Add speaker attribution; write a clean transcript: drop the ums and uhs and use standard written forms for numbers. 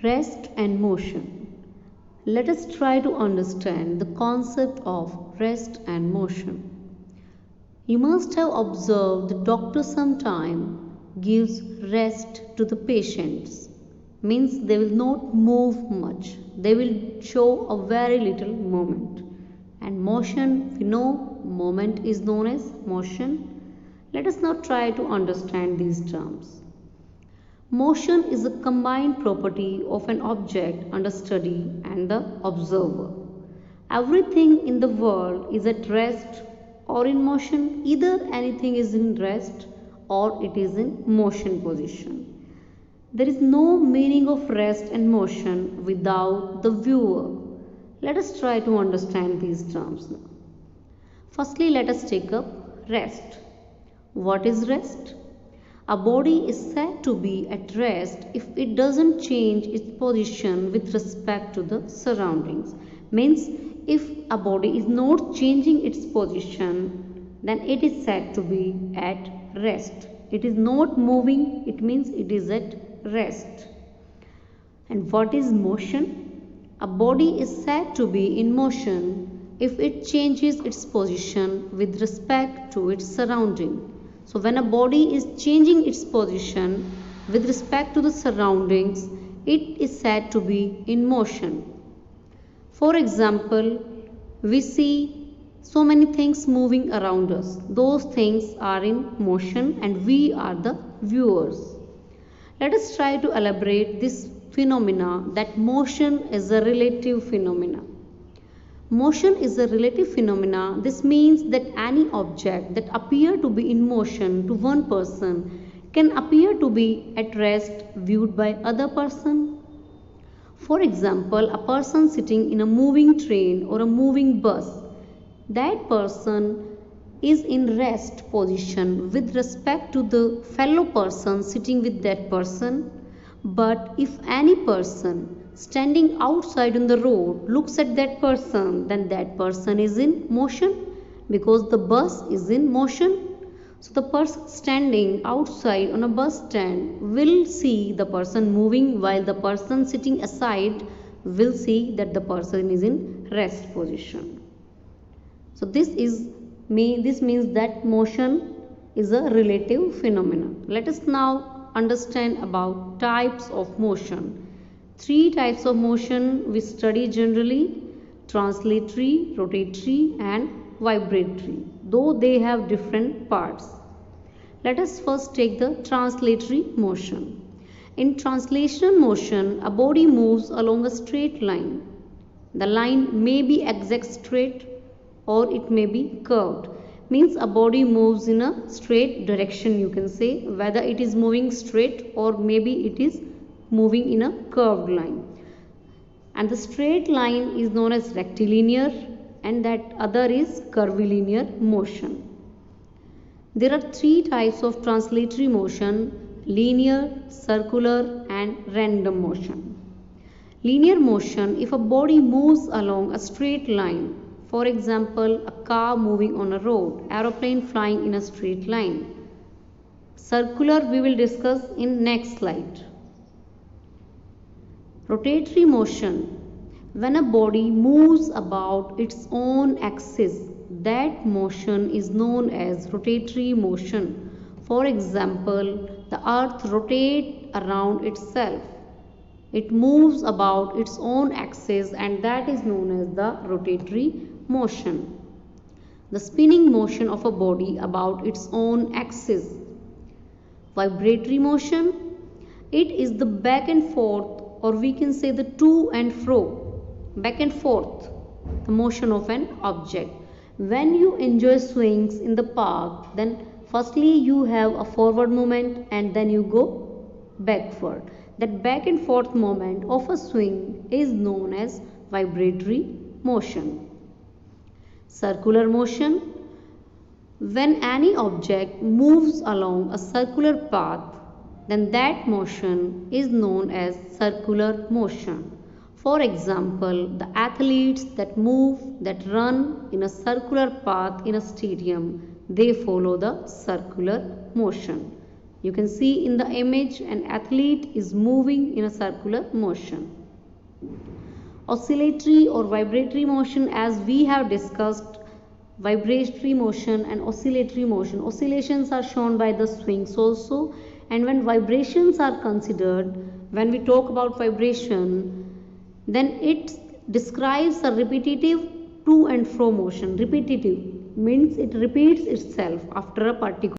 Speaker 1: Rest and motion. Let us try to understand the concept of rest and motion. You must have observed the doctor sometime gives rest to the patients. Means they will not move much. They will show a very little movement. And motion, we know movement is known as motion. Let us now try to understand these terms. Motion is a combined property of an object under study and the observer. Everything in the world is at rest or in motion. Either anything is in rest or it is in motion position. There is no meaning of rest and motion without the viewer. Let us try to understand these terms now. Firstly, let us take up rest. What is rest? A body is said to be at rest if it doesn't change its position with respect to the surroundings. Means if a body is not changing its position, then it is said to be at rest. It is not moving, it means it is at rest. And what is motion? A body is said to be in motion if it changes its position with respect to its surrounding. So when a body is changing its position with respect to the surroundings, it is said to be in motion. For example, we see so many things moving around us. Those things are in motion and we are the viewers. Let us try to elaborate this phenomena that motion is a relative phenomena. Motion is a relative phenomena. This means that any object that appear to be in motion to one person can appear to be at rest viewed by other person. For example, a person sitting in a moving train or a moving bus, that person is in rest position with respect to the fellow person sitting with that person. But if any person standing outside on the road looks at that person, then that person is in motion because the bus is in motion. So the person standing outside on a bus stand will see the person moving, while the person sitting aside will see that the person is in rest position. So this means that motion is a relative phenomenon. Let us now understand about types of motion. Three types of motion we study generally: translatory, rotatory and vibratory, though they have different parts. Let us first take the translatory motion. In translation motion, a body moves along a straight line. The line may be exact straight or it may be curved. Means a body moves in a straight direction, you can say, whether it is moving straight or maybe it is moving in a curved line. And the straight line is known as rectilinear and that other is curvilinear motion. There are three types of translatory motion: linear, circular and random motion. Linear motion: if a body moves along a straight line, for example, a car moving on a road, aeroplane flying in a straight line. Circular we will discuss in next slide. Rotatory motion: when a body moves about its own axis, that motion is known as rotatory motion. For example, the earth rotates around itself. It moves about its own axis and that is known as the rotatory motion. The spinning motion of a body about its own axis. Vibratory motion: it is the back and forth, or we can say the to and fro, back and forth, the motion of an object. When you enjoy swings in the park, then firstly you have a forward movement and then you go backward. That back and forth movement of a swing is known as vibratory motion. Circular motion: when any object moves along a circular path, then that motion is known as circular motion. For example, the athletes that run in a circular path in a stadium, they follow the circular motion. You can see in the image an athlete is moving in a circular motion. Oscillatory or vibratory motion, as we have discussed, vibratory motion and oscillatory motion. Oscillations are shown by the swings also, and when vibrations are considered, when we talk about vibration, then it describes a repetitive to and fro motion. Repetitive means it repeats itself after a particular